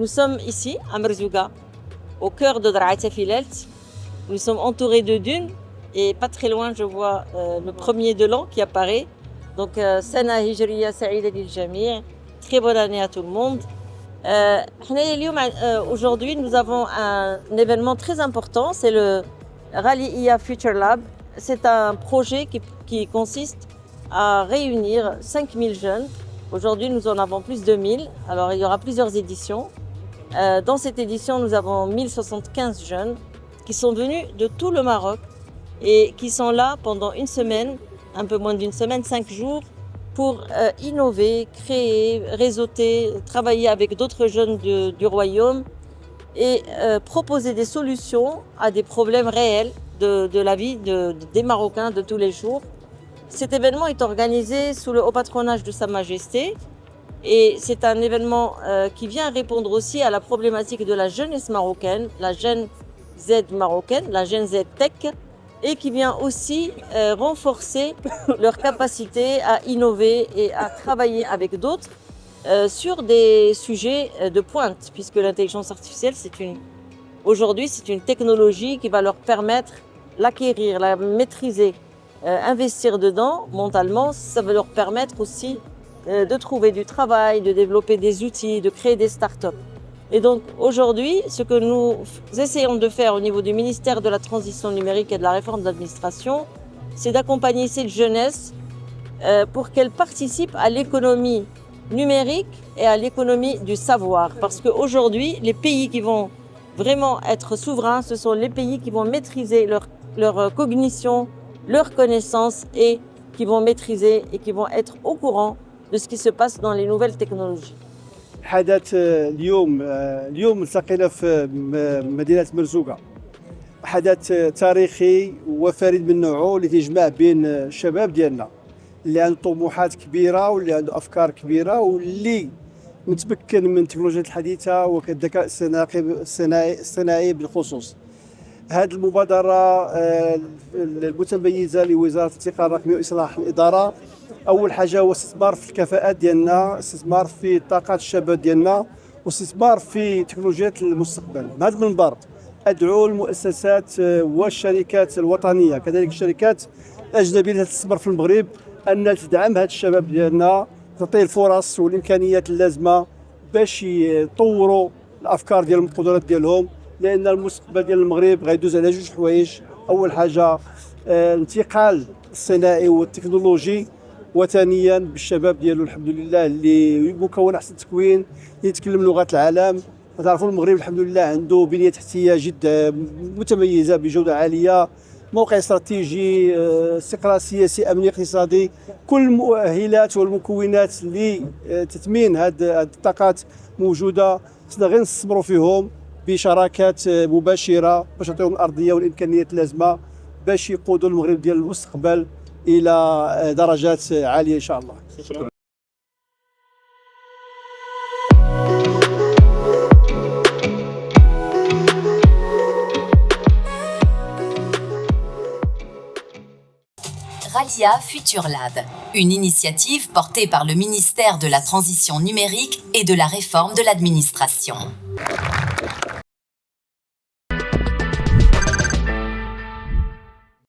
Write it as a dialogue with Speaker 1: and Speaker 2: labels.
Speaker 1: Nous sommes ici, à Merzouga, au cœur de Dar'at Filelt. Nous sommes entourés de dunes et pas très loin, je vois le premier de l'an qui apparaît. Donc, Sana Hijriya Saïda Lil Jami'. Très bonne année à tout le monde. Aujourd'hui, nous avons un événement très important, c'est le Rally IA Future Lab. C'est un projet qui consiste à réunir 5000 jeunes. Aujourd'hui, nous en avons plus de 1000. Alors, il y aura plusieurs éditions. Dans cette édition, nous avons 1075 jeunes qui sont venus de tout le Maroc et qui sont là pendant une semaine, un peu moins d'une semaine, 5 jours, pour innover, créer, réseauter, travailler avec d'autres jeunes du royaume et proposer des solutions à des problèmes réels de la vie des Marocains de tous les jours. Cet événement est organisé sous le haut patronage de Sa Majesté et c'est un événement qui vient répondre aussi à la problématique de la jeunesse marocaine, la Gen Z marocaine, la Gen Z Tech, et qui vient aussi renforcer leur capacité à innover et à travailler avec d'autres sur des sujets de pointe, puisque l'intelligence artificielle, aujourd'hui, c'est une technologie qui va leur permettre l'acquérir, la maîtriser, investir dedans mentalement. Ça va leur permettre aussi de trouver du travail, de développer des outils, de créer des startups. Et donc aujourd'hui, ce que nous essayons de faire au niveau du ministère de la Transition numérique et de la réforme de l'administration, c'est d'accompagner cette jeunesse pour qu'elle participe à l'économie numérique et à l'économie du savoir. Parce qu'aujourd'hui, les pays qui vont vraiment être souverains, ce sont les pays qui vont maîtriser leur cognition, leurs connaissances et qui vont maîtriser et qui vont être au courant de ce qui se passe dans les nouvelles technologies.
Speaker 2: حدث اليوم التقينا في مدينة مرزوقة. حدث تاريخي وفريد من نوعه اللي تجمع بين الشباب ديالنا اللي عنده طموحات كبيرة واللي عنده أفكار كبيرة واللي متمكن من التكنولوجيا الحديثة والذكاء الصناعي بالخصوص. هذه المبادرة المتميزة لوزارة الابتكار الرقمي وإصلاح الإدارة أول حاجة هو استثمار في الكفاءات ديالنا، استثمار في طاقات الشباب ديالنا، واستثمار في تكنولوجيات المستقبل. من هذا المنبر أدعو المؤسسات والشركات الوطنية كذلك الشركات الأجنبية اللي تستثمر في المغرب أن تدعم هذا الشباب ديالنا، تعطيه الفرص والإمكانيات اللازمة باش يطوروا الأفكار ديالهم والقدرات ديالهم، لأن المستقبل ديال المغرب غيدوز على جوج حوايج. أول حاجة الانتقال الصناعي والتكنولوجي، وثانيا بالشباب ديالو الحمد لله اللي مكون احسن تكوين يتكلم لغه العالم. تعرفوا المغرب الحمد لله عنده بنيه تحتيه جد متميزه بجوده عاليه، موقع استراتيجي، استقرار سياسي، امني اقتصادي، كل المؤهلات والمكونات لتثمين هذه الطاقات موجوده. خصنا غير نستثمروا فيهم بشراكات مباشره باش نعطيهم الارضيه والامكانيات اللازمه باش يقودوا المغرب ديال المستقبل إلى درجات عالية إن شاء الله.
Speaker 3: Rallia Future Lab, une initiative portée par le ministère de la Transition numérique et de la réforme de l'administration.